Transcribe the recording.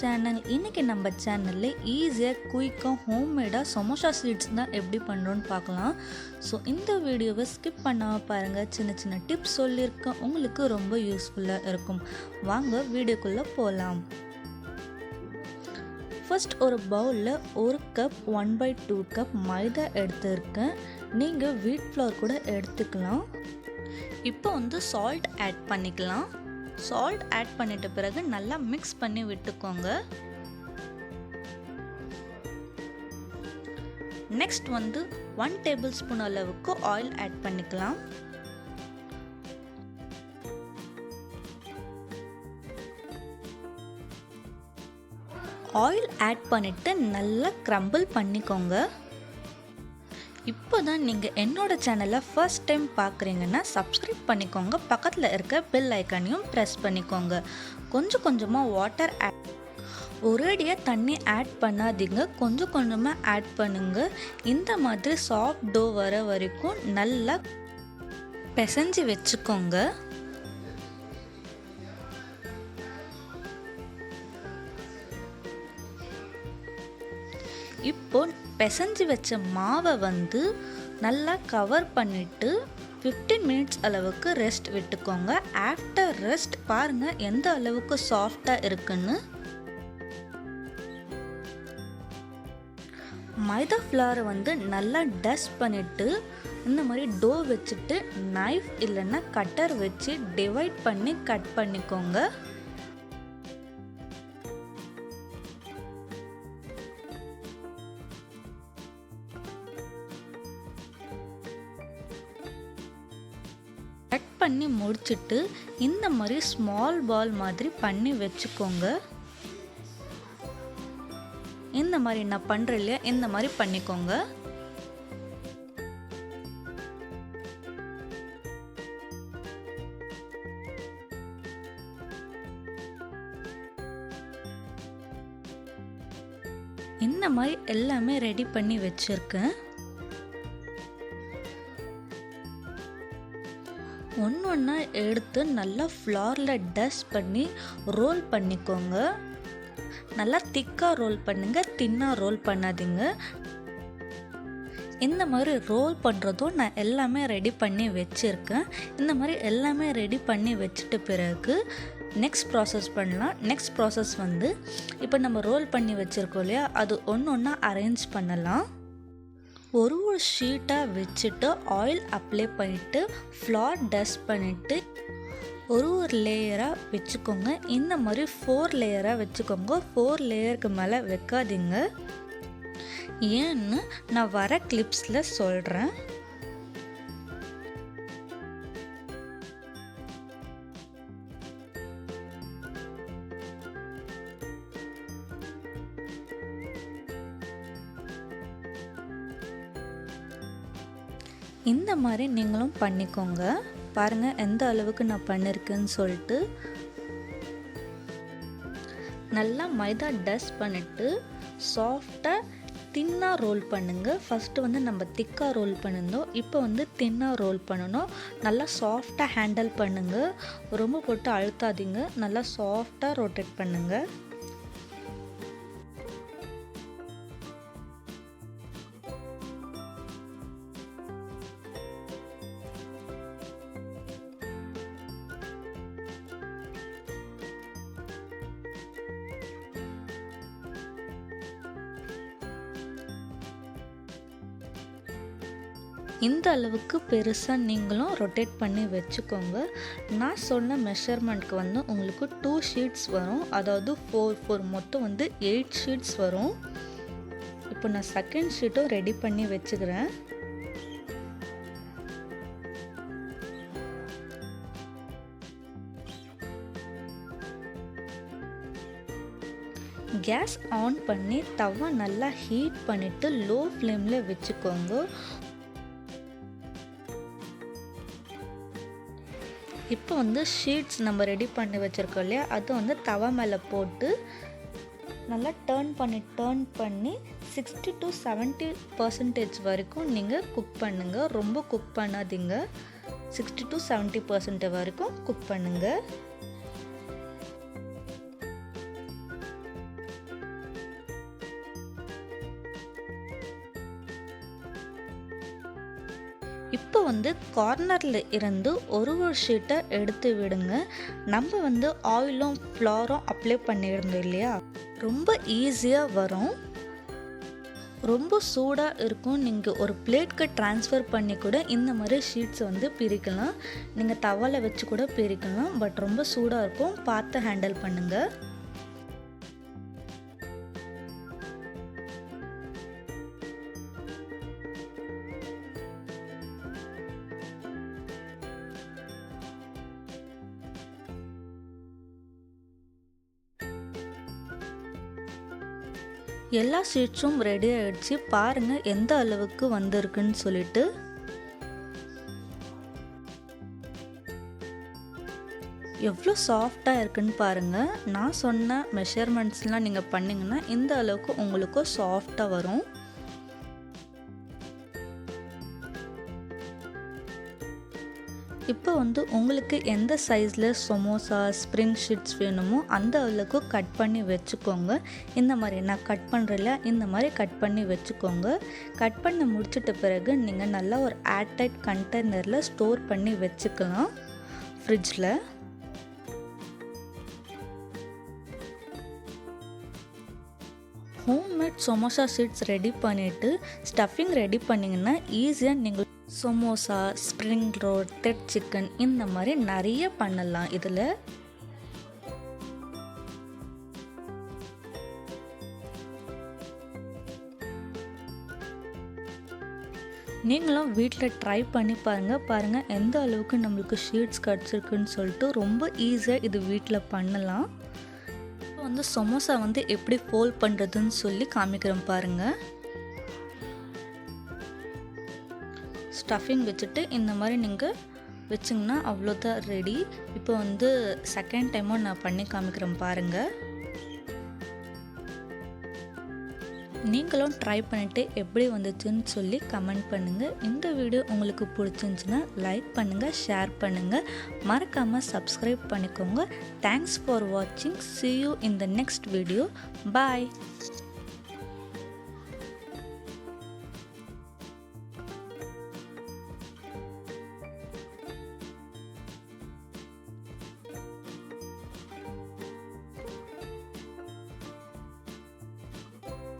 Channel. இன்றைக்கி நம்ம சேனலில் ஈஸியாக குயிக்காக ஹோம்மேடாக சமோசா ஸ்வீட்ஸ் தான் எப்படி பண்ணுறோன்னு பார்க்கலாம். ஸோ இந்த வீடியோவை ஸ்கிப் பண்ணாமல் பாருங்கள். சின்ன சின்ன டிப்ஸ் சொல்லியிருக்கேன், உங்களுக்கு ரொம்ப யூஸ்ஃபுல்லாக இருக்கும். வாங்க வீடியோக்குள்ளே போகலாம். ஃபர்ஸ்ட் ஒரு பவுலில் 1 கப் 1/2 கப் மைதா எடுத்துருக்கேன். நீங்கள் வீட் ஃப்ளவர் கூட எடுத்துக்கலாம். இப்போ சால்ட் ஆட் பண்ணிக்கலாம். சால்ட் ஆட் பண்ணிட்ட பிறகு நல்லா மிக்ஸ் பண்ணி விட்டுக்கோங்க. நெக்ஸ்ட் 1 டேபிள் ஸ்பூன் அளவுக்கு ஆயில் ஆட் பண்ணிக்கலாம். ஆயில் ஆட் பண்ணிட்டு நல்லா கிரம்பிள் பண்ணிக்கோங்க. இப்போ தான் நீங்கள் என்னோட சேனலை ஃபர்ஸ்ட் டைம் பார்க்குறீங்கன்னா சப்ஸ்கிரைப் பண்ணிக்கோங்க. பக்கத்தில் இருக்க பெல் ஐக்கானையும் ப்ரெஸ் பண்ணிக்கோங்க. கொஞ்சம் கொஞ்சமாக வாட்டர் ஒரேடியாக தண்ணி ஆட் பண்ணாதீங்க, கொஞ்சம் கொஞ்சமாக ஆட் பண்ணுங்க. இந்த மாதிரி சாஃப்ட் டோ வர வரைக்கும் நல்லா பிசைஞ்சு வச்சுக்கோங்க. இப்போ பிசைஞ்சு வச்ச மாவை நல்லா கவர் பண்ணிவிட்டு 15 மினிட்ஸ் அளவுக்கு ரெஸ்ட் விட்டுக்கோங்க. ஆஃப்டர் ரெஸ்ட் பாருங்கள் எந்த அளவுக்கு சாஃப்டாக இருக்குன்னு. மைதா ஃப்ளவரை நல்லா டஸ்ட் பண்ணிவிட்டு இந்த மாதிரி டோ வச்சுட்டு நைஃப் இல்லைன்னா கட்டர் வச்சு டிவைட் பண்ணி கட் பண்ணிக்கோங்க. கட் பண்ணி முடிச்சுட்டு இந்த மாதிரி ஸ்மால் பால் மாதிரி பண்ணி வச்சுக்கோங்க. இந்த மாதிரி நான் பண்ணுறேன் இல்லையா, இந்த மாதிரி பண்ணிக்கோங்க. இந்த மாதிரி எல்லாமே ரெடி பண்ணி வச்சுருக்கேன். ஒன்றா எடுத்து நல்லா ஃப்ளாரில் டஸ்ட் பண்ணி ரோல் பண்ணிக்கோங்க. நல்லா திக்காக ரோல் பண்ணுங்கள், தின்னாக ரோல் பண்ணாதீங்க. இந்த மாதிரி ரோல் பண்ணுறதும் நான் எல்லாமே ரெடி பண்ணி வச்சுருக்கேன். இந்த மாதிரி எல்லாமே ரெடி பண்ணி வச்சுட்ட பிறகு நெக்ஸ்ட் ப்ராசஸ் பண்ணலாம். நெக்ஸ்ட் ப்ராசஸ் இப்போ நம்ம ரோல் பண்ணி வச்சுருக்கோம் இல்லையா, அது ஒன்றா அரேஞ்ச் பண்ணலாம். ஒரு ஷீட்டாக வச்சுட்டு ஆயில் அப்ளை பண்ணிவிட்டு ஃப்ளார் டஸ்ட் பண்ணிவிட்டு ஒரு லேயராக வச்சுக்கோங்க. இந்த மாதிரி 4 லேயராக வச்சுக்கோங்க. 4 லேயருக்கு மேலே வைக்காதீங்க. ஏன்னு நான் வர கிளிப்ஸில் சொல்கிறேன். இந்த மாதிரி நீங்களும் பண்ணிக்கோங்க. பாருங்கள் எந்த அளவுக்கு நான் பண்ணியிருக்கேன்னு சொல்லிட்டு. நல்லா மைதா டஸ்ட் பண்ணிவிட்டு சாஃப்டாக தின்னாக ரோல் பண்ணுங்கள். ஃபஸ்ட்டு நம்ம திக்காக ரோல் பண்ணியிருந்தோம், இப்போ தின்னாக ரோல் பண்ணணும். நல்லா சாஃப்டாக ஹேண்டில் பண்ணுங்கள், ரொம்ப போட்டு அழுத்தாதீங்க. நல்லா சாஃப்டாக ரொட்டேட் பண்ணுங்கள். இந்த அளவுக்கு பெருசாக நீங்களும் ரொட்டேட் பண்ணி வச்சுக்கோங்க. நான் சொன்ன மெஷர்மெண்ட்க்கு உங்களுக்கு 2 ஷீட்ஸ் வரும். அதாவது 4 மொத்தம் 8 ஷீட்ஸ் வரும். இப்போ நான் செகண்ட் ஷீட்டும் ரெடி பண்ணி வச்சுக்கிறேன். கேஸ் ஆன் பண்ணி தவா நல்லா ஹீட் பண்ணிவிட்டு லோ ஃப்ளேமில் வச்சுக்கோங்க. இப்போ ஷீட்ஸ் நம்ம ரெடி பண்ணி வச்சுருக்கோம் இல்லையா, அது தவா மேலே போட்டு நல்லா டர்ன் பண்ணி 60 to 70% வரைக்கும் நீங்கள் குக் பண்ணுங்கள். ரொம்ப குக் பண்ணாதீங்க. 60 to 70% வரைக்கும் குக் பண்ணுங்கள். இப்போ வந்து கார்னரில் இருந்து ஒரு ஷீட்டை எடுத்து விடுங்க. நம்ம வந்து ஆயிலும் ஃப்ளாரும் அப்ளை பண்ணியிருந்தோம் இல்லையா, ரொம்ப ஈஸியாக வரும். ரொம்ப சூடாக இருக்கும். நீங்கள் ஒரு பிளேட்க்கு ட்ரான்ஸ்ஃபர் பண்ணி கூட இந்த மாதிரி ஷீட்ஸை வந்து பிரிக்கலாம். நீங்கள் தவாவில் வச்சு கூட பிரிக்கலாம். பட் ரொம்ப சூடாக இருக்கும், பார்த்து ஹேண்டில் பண்ணுங்கள். எல்லா ஷீட்ஸும் ரெடி ஆகிடுச்சு. பாருங்கள் எந்த அளவுக்கு வந்திருக்குன்னு சொல்லிட்டு. எவ்வளோ சாஃப்டாக இருக்குன்னு பாருங்கள். நான் சொன்ன மெஷர்மெண்ட்ஸ்லாம் நீங்கள் பண்ணிங்கன்னா இந்த அளவுக்கு உங்களுக்கு சாஃப்டாக வரும். இப்போ வந்து உங்களுக்கு எந்த சைஸில் சமோசா ஸ்ப்ரிங் ஷீட்ஸ் வேணுமோ அந்த அளவுக்கு கட் பண்ணி வச்சுக்கோங்க. இந்த மாதிரி நான் கட் பண்ணுறல இந்த மாதிரி கட் பண்ணி வச்சுக்கோங்க. கட் பண்ணி முடிச்சிட்ட பிறகு நீங்கள் நல்லா ஒரு ஏர்டைட் கண்டெய்னரில் ஸ்டோர் பண்ணி வச்சுக்கலாம் ஃப்ரிட்ஜில். ஹோம்மேட் சமோசா ஷீட்ஸ் ரெடி பண்ணிவிட்டு ஸ்டஃபிங் ரெடி பண்ணிங்கன்னா ஈஸியாக நீங்கள் samosa, spring roll, thread chicken இந்த மாதிரி நிறைய பண்ணலாம் இதில். நீங்களும் வீட்டில் ட்ரை பண்ணி பாருங்கள் எந்த அளவுக்கு நம்மளுக்கு ஷீட்ஸ் கிடச்சிருக்குன்னு சொல்லிட்டு. ரொம்ப ஈஸியாக இது வீட்டில் பண்ணலாம். இப்போ வந்து சமோசா வந்து எப்படி ஃபோல்ட் பண்ணுறதுன்னு சொல்லி காமிக்கிறேன் பாருங்கள். ஸ்டஃபிங் வச்சுட்டு இந்த மாதிரி நீங்கள் வச்சிங்கன்னா அவ்வளோதான் ரெடி. இப்போ வந்து செகண்ட் டைமும் நான் பண்ணி காமிக்கிறேன் பாருங்கள். நீங்களும் ட்ரை பண்ணிவிட்டு எப்படி வந்துச்சுன்னு சொல்லி கமெண்ட் பண்ணுங்கள். இந்த வீடியோ உங்களுக்கு பிடிச்சிருந்துச்சுன்னா லைக் பண்ணுங்கள், ஷேர் பண்ணுங்கள், மறக்காமல் சப்ஸ்கிரைப் பண்ணிக்கோங்க. தேங்க்ஸ் ஃபார் வாட்சிங். See you in the next video. Bye.